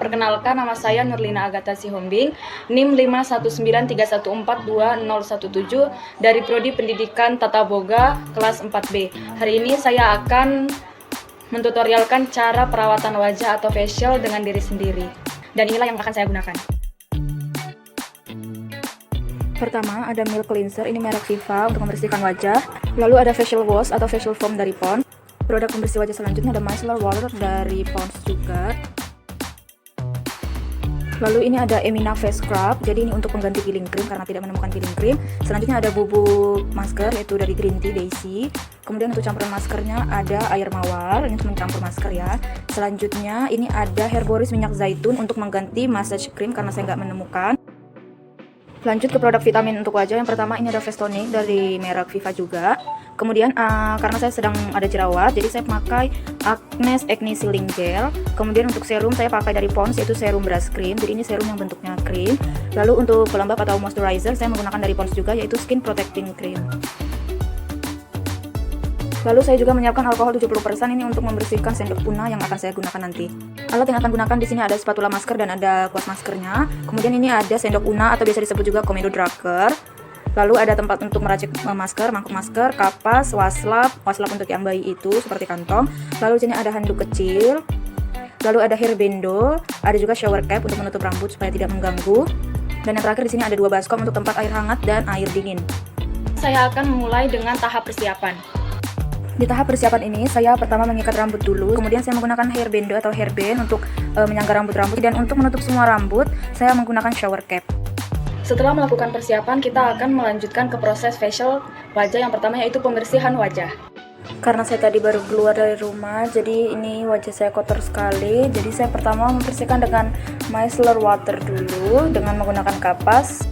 perkenalkan nama saya Nurlina Agatha Sihombing, NIM 51931421017 dari Prodi Pendidikan Tata Boga kelas 4B. Hari ini saya akan mentutorialkan cara perawatan wajah atau facial dengan diri sendiri. Dan inilah yang akan saya gunakan. Pertama ada milk cleanser, ini merek Viva untuk membersihkan wajah. Lalu ada facial wash atau facial foam dari Pond's. Produk pembersih wajah selanjutnya ada micellar water dari Pond's juga. Lalu ini ada Emina face scrub, jadi ini untuk pengganti peeling cream karena tidak menemukan peeling cream. Selanjutnya ada bubuk masker yaitu dari Green Tea Daisy. Kemudian untuk campuran maskernya ada air mawar, ini untuk mencampur masker ya. Selanjutnya ini ada Herboris minyak zaitun untuk mengganti massage cream karena saya nggak menemukan. Lanjut ke produk vitamin untuk wajah. Yang pertama ini ada face tonic dari merek Viva juga. Kemudian karena saya sedang ada jerawat, jadi saya pakai Agnes Acne Sealing Gel. Kemudian untuk serum saya pakai dari Pond's yaitu serum brush cream. Jadi ini serum yang bentuknya krim. Lalu untuk pelembab atau moisturizer saya menggunakan dari Pond's juga yaitu Skin Protecting Cream. Lalu saya juga menyiapkan alkohol 70% ini untuk membersihkan sendok tuna yang akan saya gunakan nanti. Alat yang akan gunakan di sini ada spatula masker dan ada kuas maskernya. Kemudian ini ada sendok una atau biasa disebut juga komedo drager. Lalu ada tempat untuk meracik masker, mangkuk masker, kapas, waslap untuk yang bayi itu seperti kantong. Lalu di sini ada handuk kecil. Lalu ada hair bando, ada juga shower cap untuk menutup rambut supaya tidak mengganggu. Dan yang terakhir di sini ada 2 baskom untuk tempat air hangat dan air dingin. Saya akan memulai dengan tahap persiapan. Di tahap persiapan ini, saya pertama mengikat rambut dulu, kemudian saya menggunakan hair bando atau hairband untuk menyangga rambut, dan untuk menutup semua rambut, saya menggunakan shower cap. Setelah melakukan persiapan, kita akan melanjutkan ke proses facial wajah. Yang pertama yaitu pembersihan wajah. Karena saya tadi baru keluar dari rumah, jadi ini wajah saya kotor sekali. Jadi saya pertama membersihkan dengan micellar water dulu, dengan menggunakan kapas.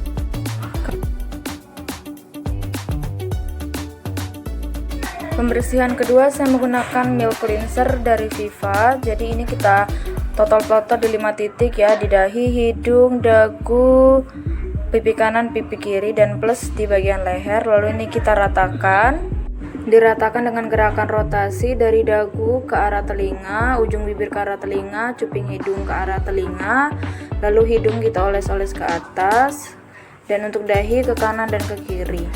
Pembersihan kedua saya menggunakan milk cleanser dari Viva. Jadi ini kita total di 5 titik ya, di dahi, hidung, dagu, pipi kanan, pipi kiri, dan plus di bagian leher. Lalu ini kita diratakan dengan gerakan rotasi dari dagu ke arah telinga, ujung bibir ke arah telinga, cuping hidung ke arah telinga, lalu hidung kita oles-oles ke atas, dan untuk dahi ke kanan dan ke kiri.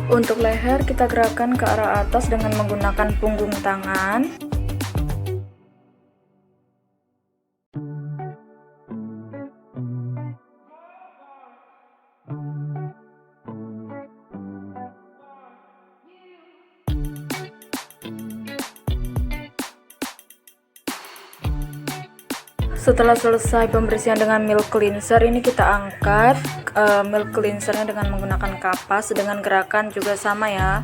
Untuk leher kita gerakkan ke arah atas dengan menggunakan punggung tangan. Setelah selesai pembersihan dengan milk cleanser, ini kita angkat milk cleansernya dengan menggunakan kapas dengan gerakan juga sama ya,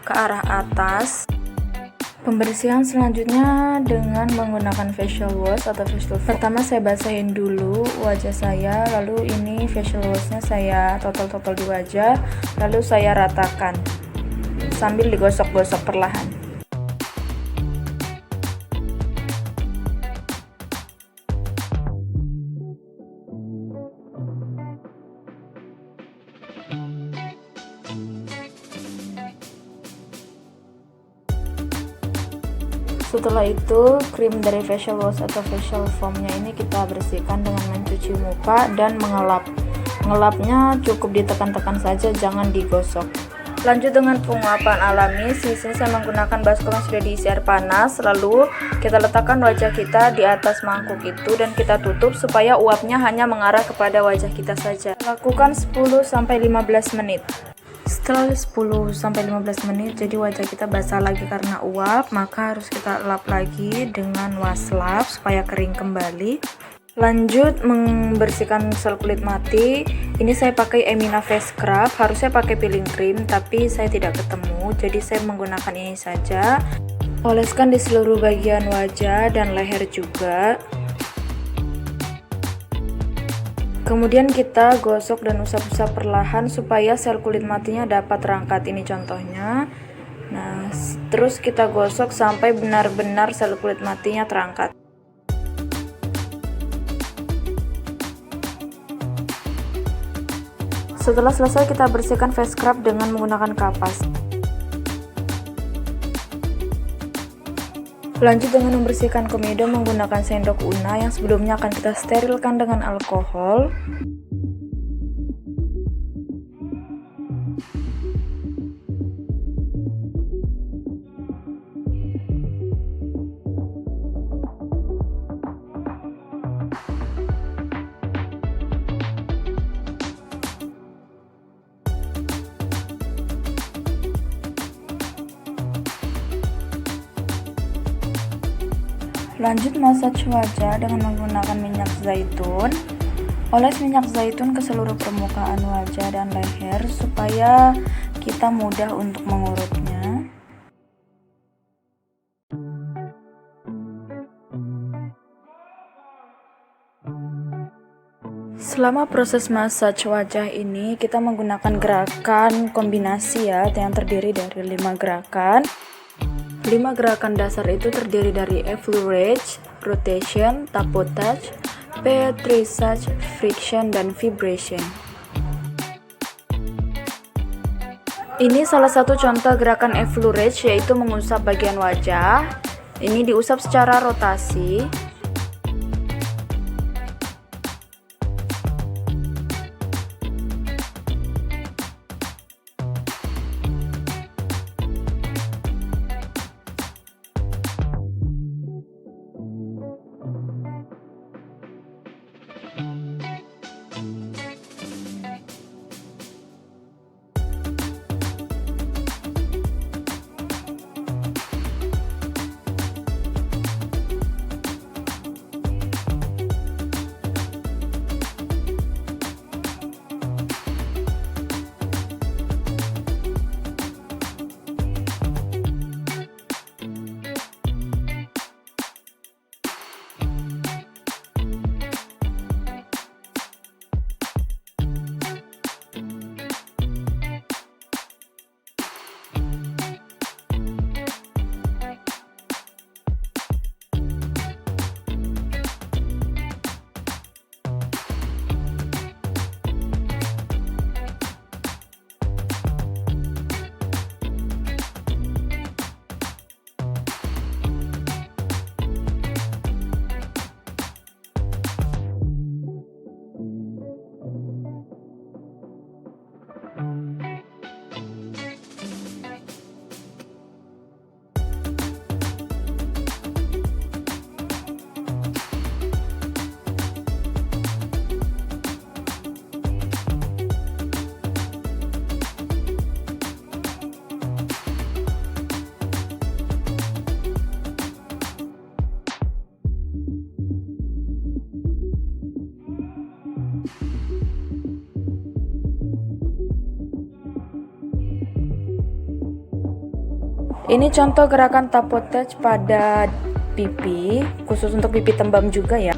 ke arah atas. Pembersihan selanjutnya dengan menggunakan facial wash atau facial foam. Pertama saya basahin dulu wajah saya, lalu ini facial washnya saya total di wajah, lalu saya ratakan sambil digosok-gosok perlahan. Setelah itu krim dari facial wash atau facial foamnya ini kita bersihkan dengan mencuci muka dan mengelap. Ngelapnya cukup ditekan-tekan saja, jangan digosok. Lanjut dengan penguapan alami. Di sini saya menggunakan baskom yang sudah diisi air panas. Lalu kita letakkan wajah kita di atas mangkuk itu dan kita tutup supaya uapnya hanya mengarah kepada wajah kita saja. Lakukan 10-15 menit. Setelah 10-15 menit jadi wajah kita basah lagi karena uap, maka harus kita lap lagi dengan waslap supaya kering kembali. Lanjut membersihkan sel kulit mati. Ini saya pakai Emina face scrub, harusnya pakai peeling cream tapi saya tidak ketemu, jadi saya menggunakan ini saja. Oleskan di seluruh bagian wajah dan leher juga. Kemudian kita gosok dan usap-usap perlahan supaya sel kulit matinya dapat terangkat. Ini contohnya. Nah, terus kita gosok sampai benar-benar sel kulit matinya terangkat. Setelah selesai, kita bersihkan face scrub dengan menggunakan kapas. Lanjut dengan membersihkan komedo menggunakan sendok Una yang sebelumnya akan kita sterilkan dengan alkohol. Lanjut massage wajah dengan menggunakan minyak zaitun. Oles minyak zaitun ke seluruh permukaan wajah dan leher supaya kita mudah untuk mengurutnya. Selama proses massage wajah ini kita menggunakan gerakan kombinasi ya, yang terdiri dari 5 gerakan. 5 gerakan dasar itu terdiri dari effleurage, rotation, tapotage, pétrissage, friction, dan vibration. Ini salah satu contoh gerakan effleurage, yaitu mengusap bagian wajah. Ini diusap secara rotasi. Ini contoh gerakan tapotage pada pipi, khusus untuk pipi tembam juga ya.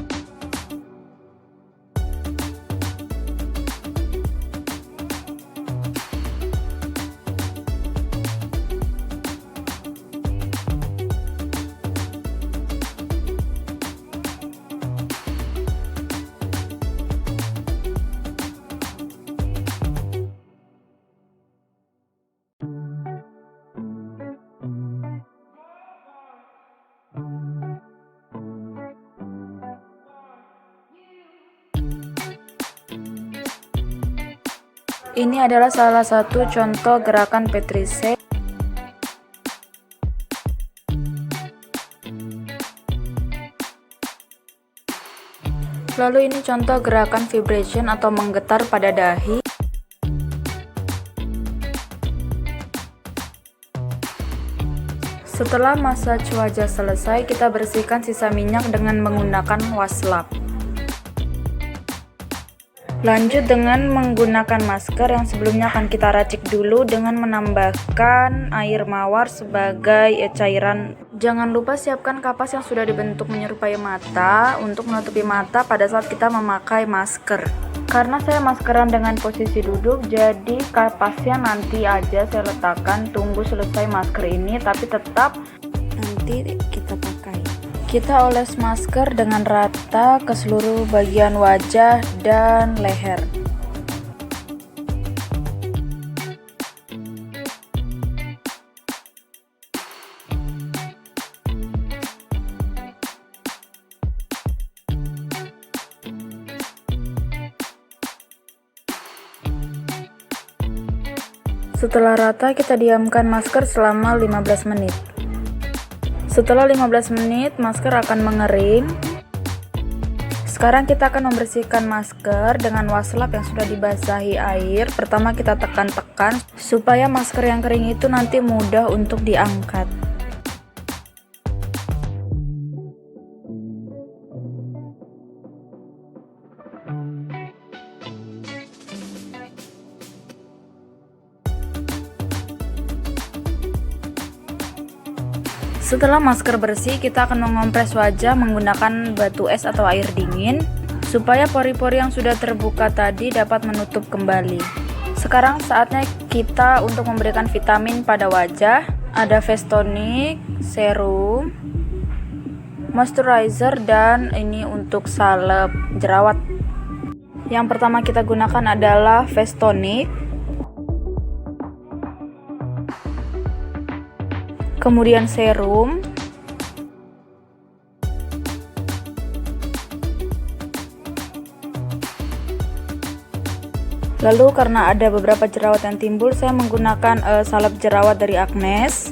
Ini adalah salah satu contoh gerakan pétrissage. Lalu ini contoh gerakan vibration atau menggetar pada dahi. Setelah massage wajah selesai, kita bersihkan sisa minyak dengan menggunakan washcloth. Lanjut dengan menggunakan masker yang sebelumnya akan kita racik dulu dengan menambahkan air mawar sebagai cairan. Jangan lupa siapkan kapas yang sudah dibentuk menyerupai mata untuk menutupi mata pada saat kita memakai masker. Karena saya maskeran dengan posisi duduk, jadi kapasnya nanti aja saya letakkan, tunggu selesai masker ini, tapi tetap nanti kita pakai. Kita oles masker dengan rata ke seluruh bagian wajah dan leher. Setelah rata, kita diamkan masker selama 15 menit. Setelah 15 menit, masker akan mengering. Sekarang kita akan membersihkan masker dengan wastafel yang sudah dibasahi air. Pertama kita tekan-tekan supaya masker yang kering itu nanti mudah untuk diangkat. Setelah masker bersih, kita akan mengompres wajah menggunakan batu es atau air dingin supaya pori-pori yang sudah terbuka tadi dapat menutup kembali. Sekarang saatnya kita untuk memberikan vitamin pada wajah. Ada face tonic, serum, moisturizer, dan ini untuk salep jerawat. Yang pertama kita gunakan adalah face tonic. Kemudian serum, lalu karena ada beberapa jerawat yang timbul, saya menggunakan salep jerawat dari Agnes.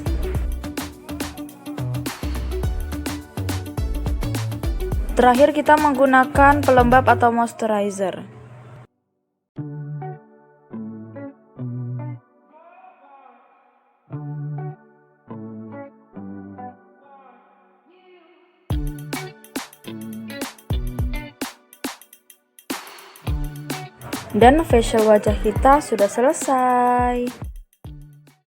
Terakhir kita menggunakan pelembab atau moisturizer. Dan facial wajah kita sudah selesai.